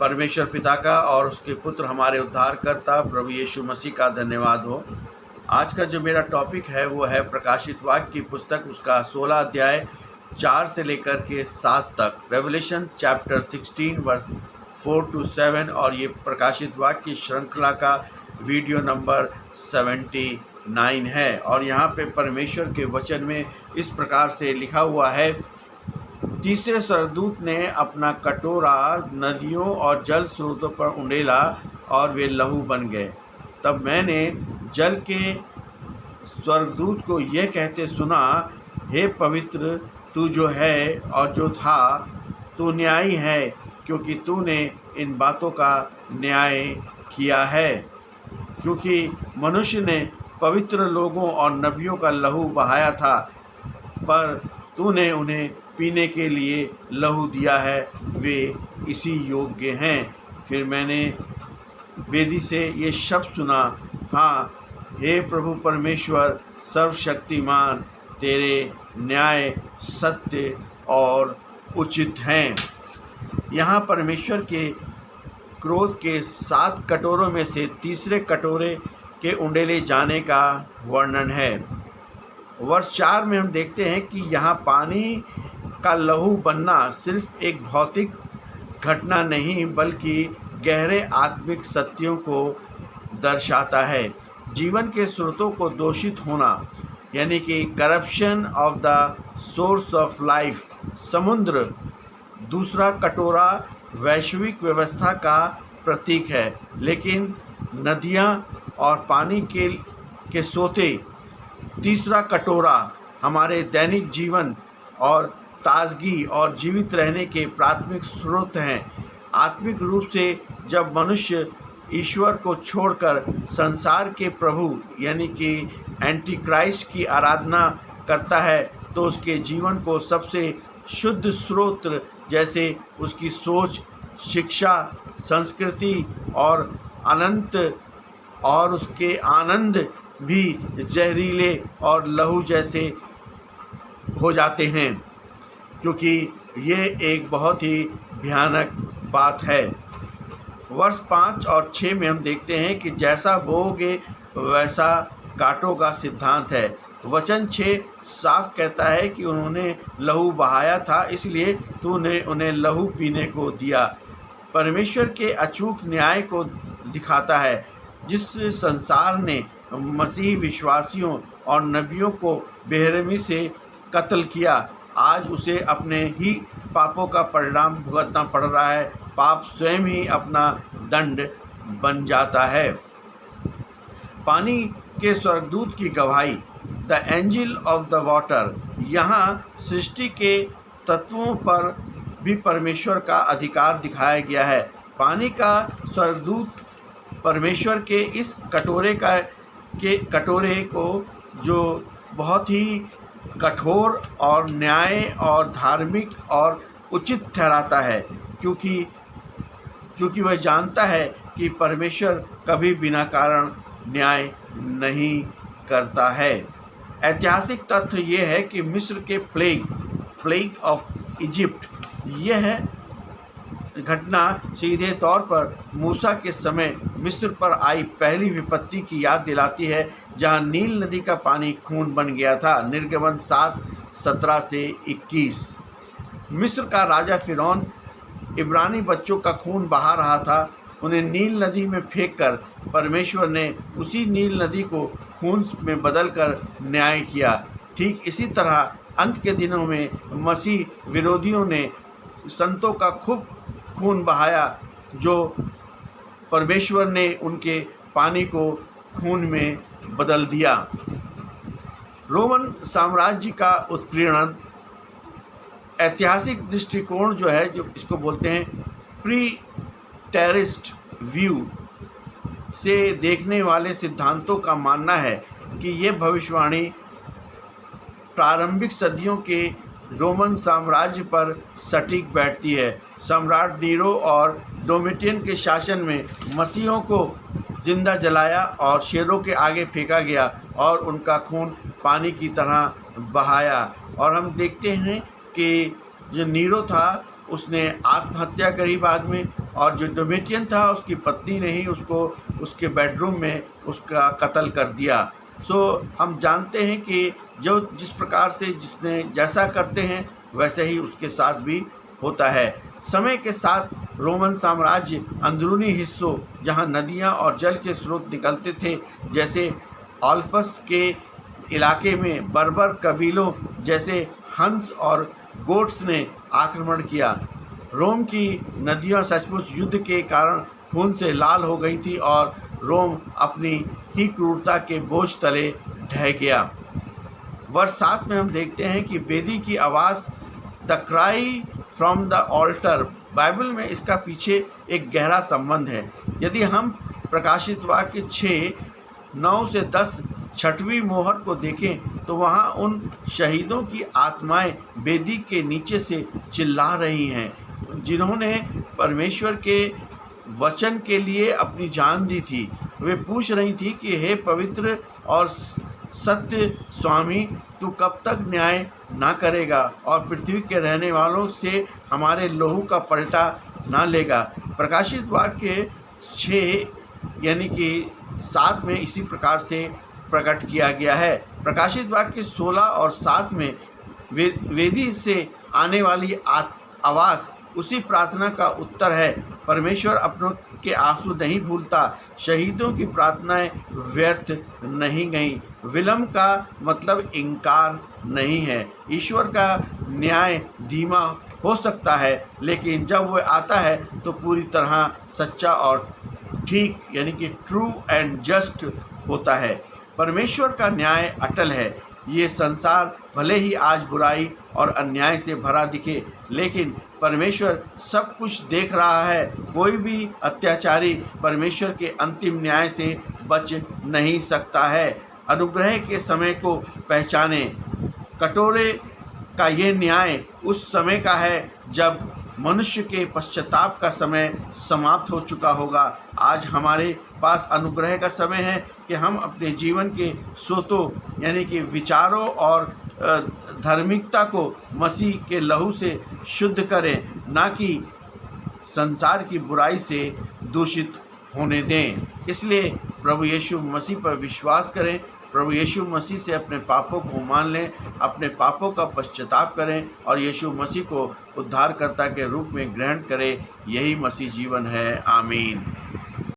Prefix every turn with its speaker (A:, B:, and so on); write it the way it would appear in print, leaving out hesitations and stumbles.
A: परमेश्वर पिता का और उसके पुत्र हमारे उद्धारकर्ता प्रभु यीशु मसीह का धन्यवाद हो। आज का जो मेरा टॉपिक है वो है प्रकाशित वाक्य की पुस्तक, उसका 16 अध्याय 4 से लेकर के 7 तक, रेवलेशन चैप्टर 16 वर्स 4 to 7। और ये प्रकाशित वाक्य की श्रृंखला का वीडियो नंबर 79 है। और यहाँ पे परमेश्वर के वचन में इस प्रकार से लिखा हुआ है, तीसरे स्वर्गदूत ने अपना कटोरा नदियों और जल स्रोतों पर उंडेला और वे लहू बन गए। तब मैंने जल के स्वर्गदूत को यह कहते सुना, हे पवित्र तू जो है और जो था, तू न्यायी है, क्योंकि तूने इन बातों का न्याय किया है। क्योंकि मनुष्य ने पवित्र लोगों और नबियों का लहू बहाया था, पर तूने उन्हें पीने के लिए लहू दिया है, वे इसी योग्य हैं। फिर मैंने वेदी से ये शब्द सुना, हाँ हे प्रभु परमेश्वर सर्वशक्तिमान, तेरे न्याय सत्य और उचित हैं। यहाँ परमेश्वर के क्रोध के 7 कटोरों में से तीसरे कटोरे के उंडेले जाने का वर्णन है। वर्ष 4 में हम देखते हैं कि यहाँ पानी का लहू बनना सिर्फ एक भौतिक घटना नहीं, बल्कि गहरे आत्मिक सत्यों को दर्शाता है। जीवन के स्रोतों को दूषित होना, यानी कि corruption of the source of life. समुद्र, दूसरा कटोरा, वैश्विक व्यवस्था का प्रतीक है, लेकिन नदियाँ और पानी के सोते, तीसरा कटोरा, हमारे दैनिक जीवन और ताजगी और जीवित रहने के प्राथमिक स्रोत हैं। आत्मिक रूप से जब मनुष्य ईश्वर को छोड़कर संसार के प्रभु यानी कि एंटी क्राइस्ट की आराधना करता है, तो उसके जीवन को सबसे शुद्ध स्रोत जैसे उसकी सोच, शिक्षा, संस्कृति और अनंत और उसके आनंद भी जहरीले और लहू जैसे हो जाते हैं, क्योंकि ये एक बहुत ही भयानक बात है। वर्ष 5 और 6 में हम देखते हैं कि जैसा बोओगे वैसा काटोगा सिद्धांत है। वचन 6 साफ कहता है कि उन्होंने लहू बहाया था, इसलिए तूने उन्हें लहू पीने को दिया। परमेश्वर के अचूक न्याय को दिखाता है। जिस संसार ने मसीह विश्वासियों और नबियों को बेरहमी से कत्ल किया, आज उसे अपने ही पापों का परिणाम भुगतना पड़ रहा है। पाप स्वयं ही अपना दंड बन जाता है। पानी के स्वर्गदूत की गवाही, the angel of the water. यहाँ सृष्टि के तत्वों पर भी परमेश्वर का अधिकार दिखाया गया है। पानी का स्वर्गदूत परमेश्वर के इस कटोरे को जो बहुत ही कठोर और न्याय और धार्मिक और उचित ठहराता है, क्योंकि वह जानता है कि परमेश्वर कभी बिना कारण न्याय नहीं करता है। ऐतिहासिक तथ्य ये है कि मिस्र के प्लेग ऑफ इजिप्ट, यह घटना सीधे तौर पर मूसा के समय मिस्र पर आई पहली विपत्ति की याद दिलाती है, जहां नील नदी का पानी खून बन गया था। निर्गमन 7:17 से 21। मिस्र का राजा फिरौन इब्रानी बच्चों का खून बहा रहा था। उन्हें नील नदी में फेंककर परमेश्वर ने उसी नील नदी को खून में बदलकर न्याय किया। ठीक इसी तरह अंत के दिनों में मसीह विरोधियों ने संतों का खूब खून बहाया, जो परमेश्वर ने उनके पानी को खून में बदल दिया। रोमन साम्राज्य का उत्पीड़न, ऐतिहासिक दृष्टिकोण जो है, जो इसको बोलते हैं प्री टेरिस्ट व्यू से देखने वाले सिद्धांतों का मानना है कि ये भविष्यवाणी प्रारंभिक सदियों के रोमन साम्राज्य पर सटीक बैठती है। सम्राट नीरो और डोमिटियन के शासन में मसीहों को जिंदा जलाया और शेरों के आगे फेंका गया और उनका खून पानी की तरह बहाया। और हम देखते हैं कि जो नीरो था उसने आत्महत्या करी बाद में, और जो डोमिटियन था उसकी पत्नी ने ही उसको उसके बेडरूम में उसका कत्ल कर दिया। सो हम जानते हैं कि जो जिस प्रकार से जिसने जैसा करते हैं वैसे ही उसके साथ भी होता है। समय के साथ रोमन साम्राज्य अंदरूनी हिस्सों जहां नदियां और जल के स्रोत निकलते थे, जैसे ऑल्पस के इलाके में बर्बर कबीलों जैसे हंस और गोट्स ने आक्रमण किया। रोम की नदियां सचमुच युद्ध के कारण खून से लाल हो गई थी और रोम अपनी ही क्रूरता के बोझ तले ढह गया। वर्ष 7 में हम देखते हैं कि वेदी की आवाज़, the cry from the altar, Bible में इसका पीछे एक गहरा संबंध है। यदि हम प्रकाशित वाक्य 6:9 से 10 छठवीं मोहर को देखें तो वहाँ उन शहीदों की आत्माएं वेदी के नीचे से चिल्ला रही हैं जिन्होंने परमेश्वर के वचन के लिए अपनी जान दी थी। वे पूछ रही थी कि हे पवित्र और सत्य स्वामी, तू कब तक न्याय ना करेगा और पृथ्वी के रहने वालों से हमारे लहू का पलटा ना लेगा। प्रकाशित वाक्य 6 यानी कि 7 में इसी प्रकार से प्रकट किया गया है। प्रकाशित वाक्य 16 और 7 में वेदी से आने वाली आवाज़ उसी प्रार्थना का उत्तर है। परमेश्वर अपनों के आंसू नहीं भूलता। शहीदों की प्रार्थनाएं व्यर्थ नहीं गईं। विलंब का मतलब इनकार नहीं है। ईश्वर का न्याय धीमा हो सकता है, लेकिन जब वह आता है तो पूरी तरह सच्चा और ठीक यानी कि ट्रू एंड जस्ट होता है। परमेश्वर का न्याय अटल है। ये संसार भले ही आज बुराई और अन्याय से भरा दिखे, लेकिन परमेश्वर सब कुछ देख रहा है। कोई भी अत्याचारी परमेश्वर के अंतिम न्याय से बच नहीं सकता है। अनुग्रह के समय को पहचाने। कटोरे का ये न्याय उस समय का है जब मनुष्य के पश्चाताप का समय समाप्त हो चुका होगा। आज हमारे पास अनुग्रह का समय है कि हम अपने जीवन के सोतों यानी कि विचारों और धार्मिकता को मसीह के लहू से शुद्ध करें, ना कि संसार की बुराई से दूषित होने दें। इसलिए प्रभु यीशु मसीह पर विश्वास करें, प्रभु यीशु मसीह से अपने पापों को मान लें, अपने पापों का पश्चाताप करें और यीशु मसीह को उद्धारकर्ता के रूप में ग्रहण करें। यही मसीह जीवन है। आमीन।